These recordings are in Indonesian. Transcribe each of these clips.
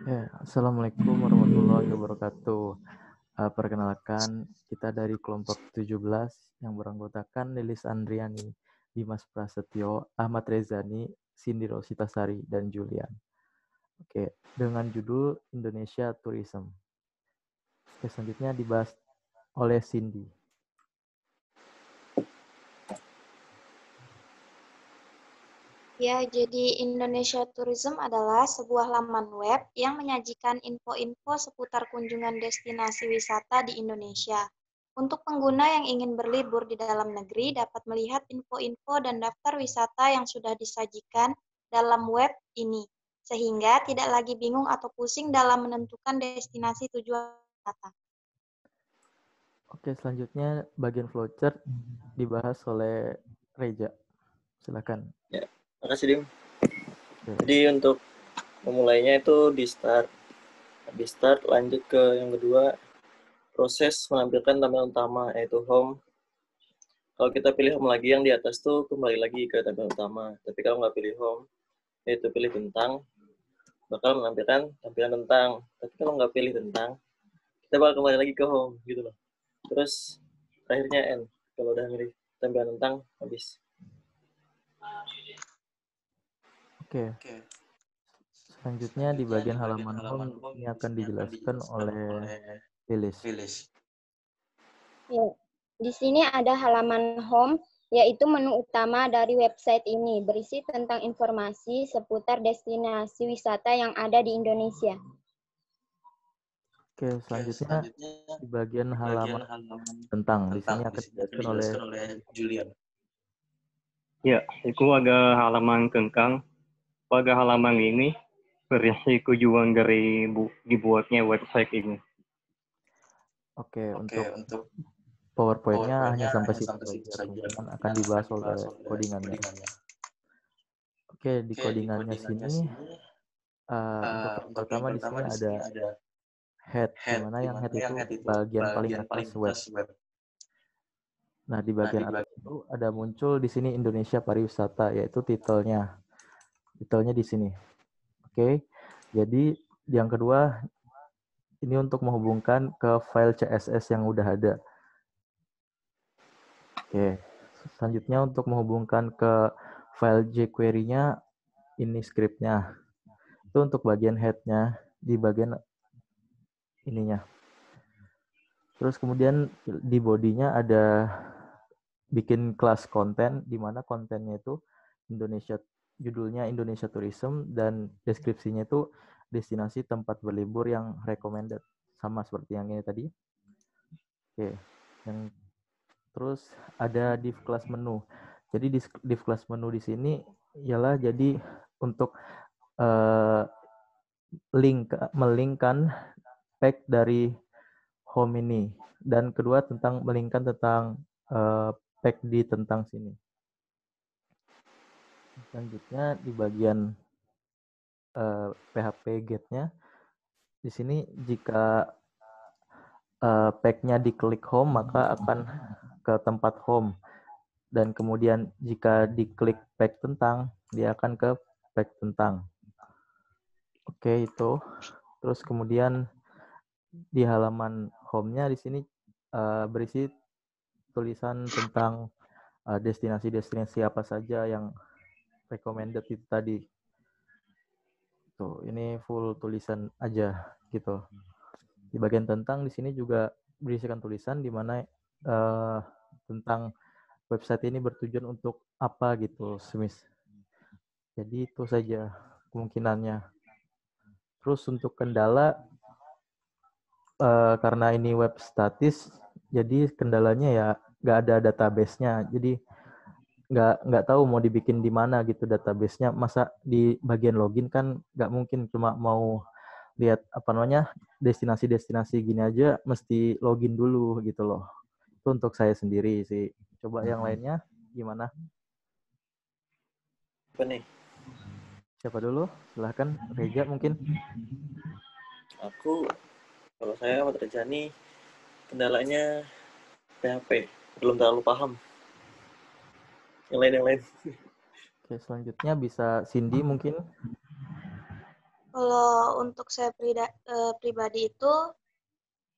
Assalamualaikum warahmatullahi wabarakatuh. Perkenalkan, kita dari kelompok 17 yang beranggotakan Lilis Andriani, Dimas Prasetyo, Ahmad Rezani, Cindy Rositasari, dan Julian. Oke, dengan judul Indonesia Tourism. Oke, selanjutnya dibahas oleh Cindy. Ya, jadi Indonesia Tourism adalah sebuah laman web yang menyajikan info-info seputar kunjungan destinasi wisata di Indonesia. Untuk pengguna yang ingin berlibur di dalam negeri dapat melihat info-info dan daftar wisata yang sudah disajikan dalam web ini, sehingga tidak lagi bingung atau pusing dalam menentukan destinasi tujuan wisata. Oke, selanjutnya bagian flowchart dibahas oleh Reja. Silakan. Ya, makasih Dim. Oke. Jadi untuk memulainya itu di start lanjut ke yang kedua, proses menampilkan tampilan utama yaitu home. Kalau kita pilih home lagi, yang di atas tuh kembali lagi ke tampilan utama. Tapi kalau nggak pilih home, yaitu pilih tentang, bakal menampilkan tampilan tentang. Tapi kalau nggak pilih tentang, kita bakal kembali lagi ke home gitu loh. Terus akhirnya end. Kalau udah milih tampilan tentang, habis. Oke. Selanjutnya di bagian halaman home ini akan dijelaskan oleh Lilis. Ya, di sini ada halaman home, yaitu menu utama dari website ini, berisi tentang informasi seputar destinasi wisata yang ada di Indonesia. Oke, selanjutnya di bagian halaman tentang. Di sini akan dijelaskan oleh Julian. Ya, itu ada halaman tentang. Pada halaman ini berisi tujuan dari dibuatnya website ini. Oke, untuk PowerPoint-nya hanya sampai situ saja, kemudian akan dibahas oleh codingannya. Oke, di codingannya sini untuk yang pertama di sini ada head, di mana yang head itu bagian paling atas web. Nah, di bagian atas itu ada muncul di sini Indonesia Pariwisata, yaitu titelnya. Titelnya di sini. Oke. Jadi yang kedua ini untuk menghubungkan ke file CSS yang udah ada. Oke. Selanjutnya untuk menghubungkan ke file jQuery-nya, ini script-nya. Itu untuk bagian head-nya di bagian ininya. Terus kemudian di body-nya ada bikin kelas konten, di mana kontennya itu judulnya Indonesia Tourism, dan deskripsinya itu destinasi tempat berlibur yang recommended, sama seperti yang ini tadi. Oke, terus ada div kelas menu. Jadi div kelas menu di sini ialah jadi untuk melingkan pack dari home ini, dan kedua melingkan tentang pack di tentang sini. Selanjutnya di bagian PHP get-nya, di sini jika pack-nya diklik home maka akan ke tempat home, dan kemudian jika diklik pack tentang dia akan ke pack tentang. Oke, itu. Terus kemudian di halaman home-nya di sini berisi tulisan tentang destinasi-destinasi apa saja yang recommended itu tadi. Tuh, ini full tulisan aja gitu. Di bagian tentang di sini juga berisikan tulisan di mana tentang website ini bertujuan untuk apa gitu, semis. Jadi itu saja kemungkinannya. Terus untuk kendala, karena ini web statis, jadi kendalanya ya nggak ada database-nya. Jadi nggak tahu mau dibikin di mana gitu database-nya. Masa di bagian login kan nggak mungkin cuma mau lihat destinasi-destinasi gini aja mesti login dulu gitu loh. Itu untuk saya sendiri sih. Coba yang lainnya gimana? Apa nih? Siapa dulu? Silahkan, Reja mungkin. Kalau saya Ahmad Rejani, kendalanya PHP, belum terlalu paham. Yang lain. Oke, selanjutnya bisa Cindy mungkin. Kalau untuk saya pribadi itu,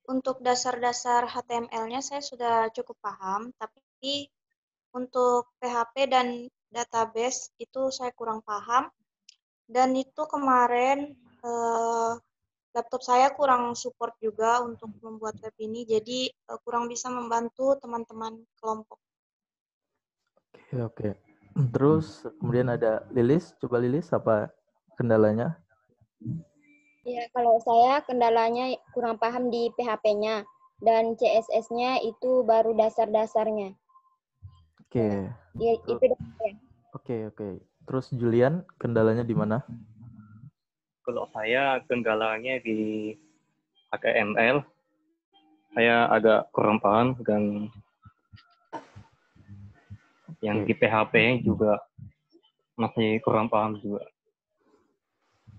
untuk dasar-dasar HTML-nya saya sudah cukup paham, tapi untuk PHP dan database itu saya kurang paham. Dan itu kemarin laptop saya kurang support juga untuk membuat web ini, jadi kurang bisa membantu teman-teman kelompok. Oke, oke. Terus kemudian ada Lilis. Coba Lilis, apa kendalanya? Ya, kalau saya kendalanya kurang paham di PHP-nya dan CSS-nya itu baru dasar-dasarnya. Oke. Ya, itu ya. Oke, oke. Terus Julian, kendalanya di mana? Kalau saya kendalanya di HTML, saya agak kurang paham, dan yang di PHP juga masih kurang paham juga.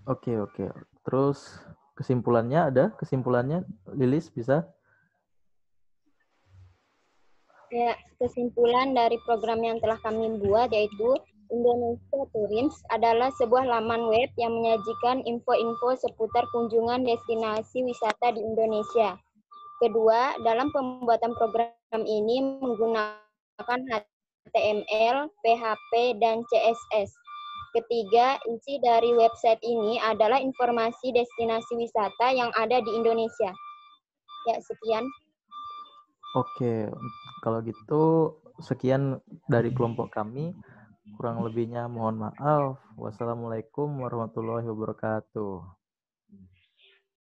Oke, oke. Terus kesimpulannya ada? Kesimpulannya, Lilis bisa? Ya, kesimpulan dari program yang telah kami buat yaitu Indonesia Tourism adalah sebuah laman web yang menyajikan info-info seputar kunjungan destinasi wisata di Indonesia. Kedua, dalam pembuatan program ini menggunakan HTML, PHP, dan CSS. Ketiga, isi dari website ini adalah informasi destinasi wisata yang ada di Indonesia. Ya, sekian. Oke, kalau gitu sekian dari kelompok kami. Kurang lebihnya mohon maaf. Wassalamualaikum warahmatullahi wabarakatuh.